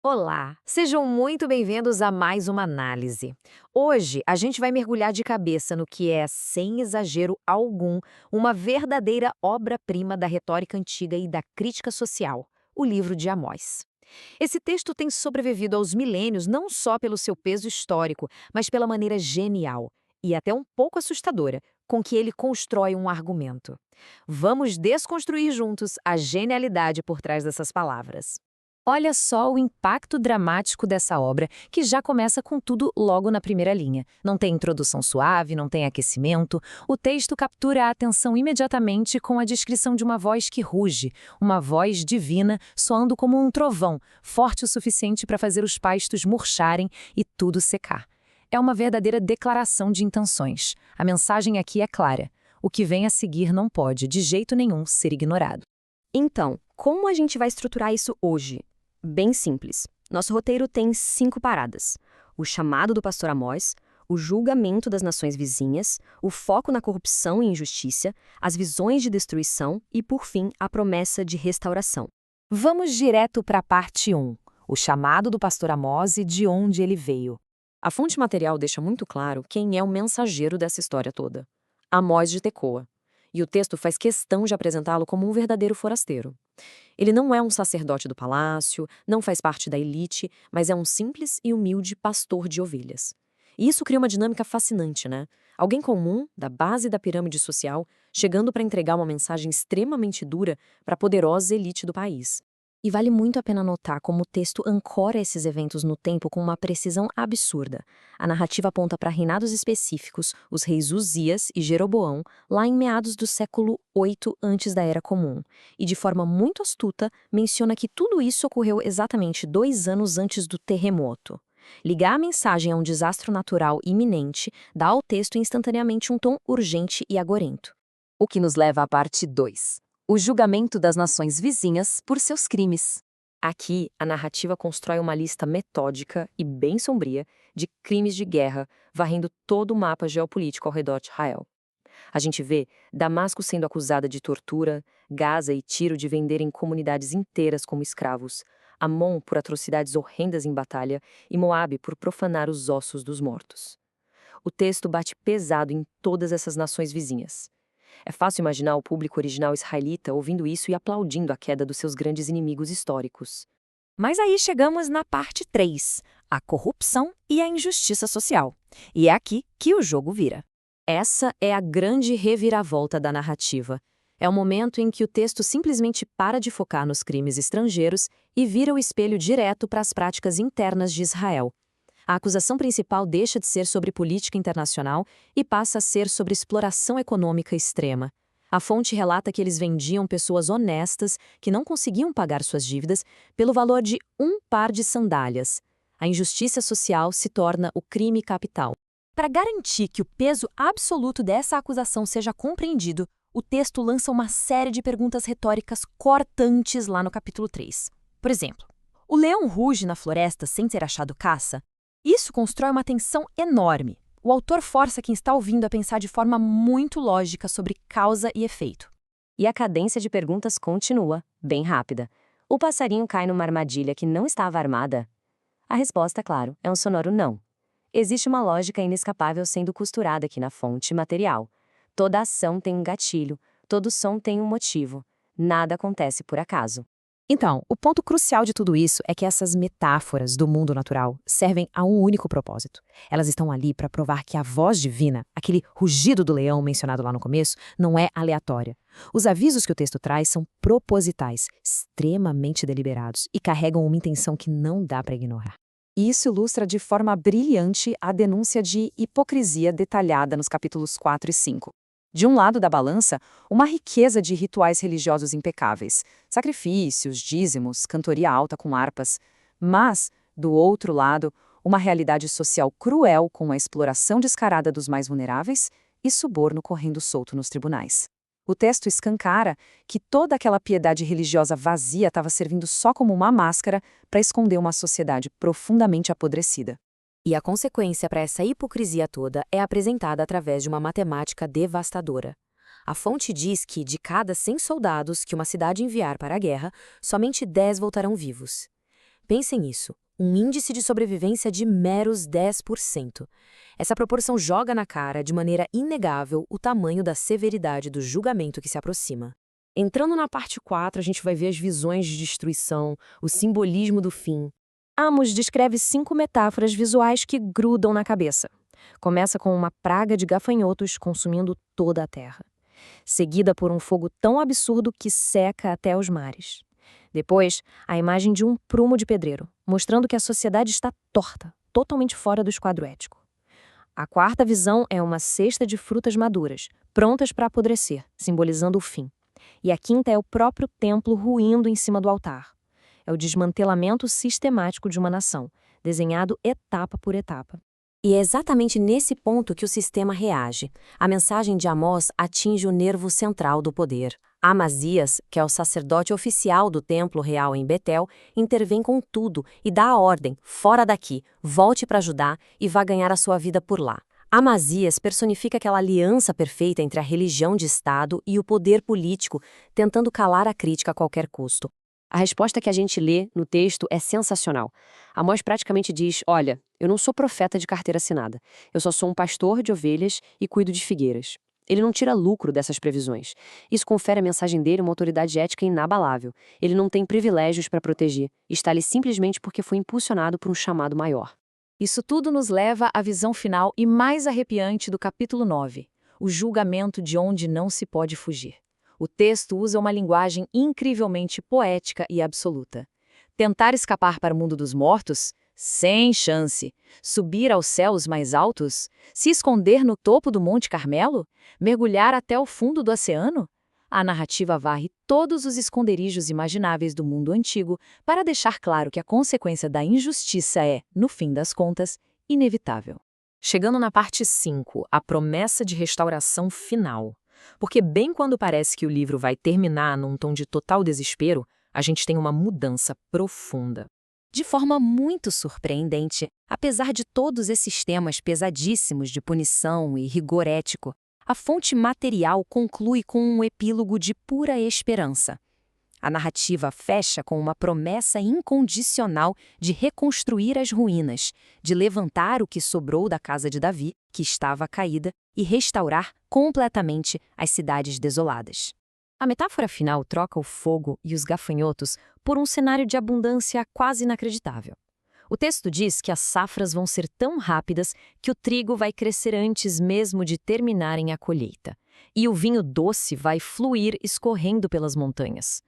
Olá, sejam muito bem-vindos a mais uma análise. Hoje a gente vai mergulhar de cabeça no que é, sem exagero algum, uma verdadeira obra-prima da retórica antiga e da crítica social, o livro de Amós. Esse texto tem sobrevivido aos milênios não só pelo seu peso histórico, mas pela maneira genial e até um pouco assustadora com que ele constrói um argumento. Vamos desconstruir juntos a genialidade por trás dessas palavras. Olha só o impacto dramático dessa obra, que já começa com tudo logo na primeira linha. Não tem introdução suave, não tem aquecimento. O texto captura a atenção imediatamente com a descrição de uma voz que ruge, uma voz divina, soando como um trovão, forte o suficiente para fazer os pastos murcharem e tudo secar. É uma verdadeira declaração de intenções. A mensagem aqui é clara. O que vem a seguir não pode, de jeito nenhum, ser ignorado. Então, como a gente vai estruturar isso hoje? Bem simples. Nosso roteiro tem 5 paradas: o chamado do pastor Amós, o julgamento das nações vizinhas, o foco na corrupção e injustiça, as visões de destruição e, por fim, a promessa de restauração. Vamos direto para a parte 1, o chamado do pastor Amós e de onde ele veio. A fonte material deixa muito claro quem é o mensageiro dessa história toda: Amós de Tecoa. E o texto faz questão de apresentá-lo como um verdadeiro forasteiro. Ele não é um sacerdote do palácio, não faz parte da elite, mas é um simples e humilde pastor de ovelhas. E isso cria uma dinâmica fascinante, né? Alguém comum, da base da pirâmide social, chegando para entregar uma mensagem extremamente dura para a poderosa elite do país. E vale muito a pena notar como o texto ancora esses eventos no tempo com uma precisão absurda. A narrativa aponta para reinados específicos, os reis Uzias e Jeroboão, lá em meados do século VIII antes da Era Comum, e de forma muito astuta menciona que tudo isso ocorreu exatamente 2 anos antes do terremoto. Ligar a mensagem a um desastre natural iminente dá ao texto instantaneamente um tom urgente e agorento. O que nos leva à parte 2. O julgamento das nações vizinhas por seus crimes. Aqui, a narrativa constrói uma lista metódica e bem sombria de crimes de guerra, varrendo todo o mapa geopolítico ao redor de Israel. A gente vê Damasco sendo acusada de tortura, Gaza e Tiro de venderem comunidades inteiras como escravos, Amon por atrocidades horrendas em batalha e Moabe por profanar os ossos dos mortos. O texto bate pesado em todas essas nações vizinhas. É fácil imaginar o público original israelita ouvindo isso e aplaudindo a queda dos seus grandes inimigos históricos. Mas aí chegamos na parte 3, a corrupção e a injustiça social. E é aqui que o jogo vira. Essa é a grande reviravolta da narrativa. É o momento em que o texto simplesmente para de focar nos crimes estrangeiros e vira o espelho direto para as práticas internas de Israel. A acusação principal deixa de ser sobre política internacional e passa a ser sobre exploração econômica extrema. A fonte relata que eles vendiam pessoas honestas que não conseguiam pagar suas dívidas pelo valor de um par de sandálias. A injustiça social se torna o crime capital. Para garantir que o peso absoluto dessa acusação seja compreendido, o texto lança uma série de perguntas retóricas cortantes lá no capítulo 3. Por exemplo, o leão ruge na floresta sem ter achado caça? Isso constrói uma tensão enorme. O autor força quem está ouvindo a pensar de forma muito lógica sobre causa e efeito. E a cadência de perguntas continua, bem rápida. O passarinho cai numa armadilha que não estava armada? A resposta, claro, é um sonoro não. Existe uma lógica inescapável sendo costurada aqui na fonte material. Toda ação tem um gatilho, todo som tem um motivo. Nada acontece por acaso. Então, o ponto crucial de tudo isso é que essas metáforas do mundo natural servem a um único propósito. Elas estão ali para provar que a voz divina, aquele rugido do leão mencionado lá no começo, não é aleatória. Os avisos que o texto traz são propositais, extremamente deliberados e carregam uma intenção que não dá para ignorar. Isso ilustra de forma brilhante a denúncia de hipocrisia detalhada nos capítulos 4 e 5. De um lado da balança, uma riqueza de rituais religiosos impecáveis, sacrifícios, dízimos, cantoria alta com harpas. Mas, do outro lado, uma realidade social cruel com a exploração descarada dos mais vulneráveis e suborno correndo solto nos tribunais. O texto escancara que toda aquela piedade religiosa vazia estava servindo só como uma máscara para esconder uma sociedade profundamente apodrecida. E a consequência para essa hipocrisia toda é apresentada através de uma matemática devastadora. A fonte diz que, de cada 100 soldados que uma cidade enviar para a guerra, somente 10 voltarão vivos. Pensem nisso, um índice de sobrevivência de meros 10%. Essa proporção joga na cara, de maneira inegável, o tamanho da severidade do julgamento que se aproxima. Entrando na parte 4, a gente vai ver as visões de destruição, o simbolismo do fim. Amos descreve 5 metáforas visuais que grudam na cabeça. Começa com uma praga de gafanhotos consumindo toda a terra, seguida por um fogo tão absurdo que seca até os mares. Depois, a imagem de um prumo de pedreiro, mostrando que a sociedade está torta, totalmente fora do esquadro ético. A quarta visão é uma cesta de frutas maduras, prontas para apodrecer, simbolizando o fim. E a quinta é o próprio templo ruindo em cima do altar. É o desmantelamento sistemático de uma nação, desenhado etapa por etapa. E é exatamente nesse ponto que o sistema reage. A mensagem de Amós atinge o nervo central do poder. Amazias, que é o sacerdote oficial do templo real em Betel, intervém com tudo e dá a ordem, fora daqui, volte para Judá e vá ganhar a sua vida por lá. Amazias personifica aquela aliança perfeita entre a religião de Estado e o poder político, tentando calar a crítica a qualquer custo. A resposta que a gente lê no texto é sensacional. Amós praticamente diz, olha, eu não sou profeta de carteira assinada, eu só sou um pastor de ovelhas e cuido de figueiras. Ele não tira lucro dessas previsões. Isso confere à mensagem dele uma autoridade ética inabalável. Ele não tem privilégios para proteger, está ali simplesmente porque foi impulsionado por um chamado maior. Isso tudo nos leva à visão final e mais arrepiante do capítulo 9, o julgamento de onde não se pode fugir. O texto usa uma linguagem incrivelmente poética e absoluta. Tentar escapar para o mundo dos mortos? Sem chance. Subir aos céus mais altos? Se esconder no topo do Monte Carmelo? Mergulhar até o fundo do oceano? A narrativa varre todos os esconderijos imagináveis do mundo antigo para deixar claro que a consequência da injustiça é, no fim das contas, inevitável. Chegando na parte 5, a promessa de restauração final. Porque bem quando parece que o livro vai terminar num tom de total desespero, a gente tem uma mudança profunda. De forma muito surpreendente, apesar de todos esses temas pesadíssimos de punição e rigor ético, a fonte material conclui com um epílogo de pura esperança. A narrativa fecha com uma promessa incondicional de reconstruir as ruínas, de levantar o que sobrou da casa de Davi, que estava caída, e restaurar completamente as cidades desoladas. A metáfora final troca o fogo e os gafanhotos por um cenário de abundância quase inacreditável. O texto diz que as safras vão ser tão rápidas que o trigo vai crescer antes mesmo de terminarem a colheita, e o vinho doce vai fluir escorrendo pelas montanhas.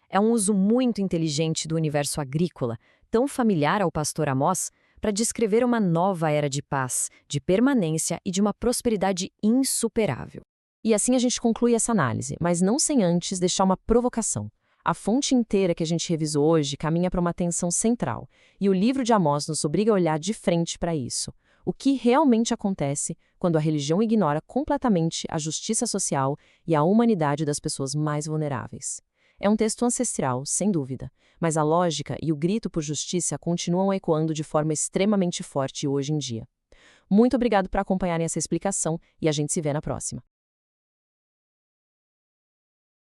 É um uso muito inteligente do universo agrícola, tão familiar ao pastor Amós, para descrever uma nova era de paz, de permanência e de uma prosperidade insuperável. E assim a gente conclui essa análise, mas não sem antes deixar uma provocação. A fonte inteira que a gente revisou hoje caminha para uma tensão central, e o livro de Amós nos obriga a olhar de frente para isso. O que realmente acontece quando a religião ignora completamente a justiça social e a humanidade das pessoas mais vulneráveis. É um texto ancestral, sem dúvida, mas a lógica e o grito por justiça continuam ecoando de forma extremamente forte hoje em dia. Muito obrigado por acompanharem essa explicação e a gente se vê na próxima.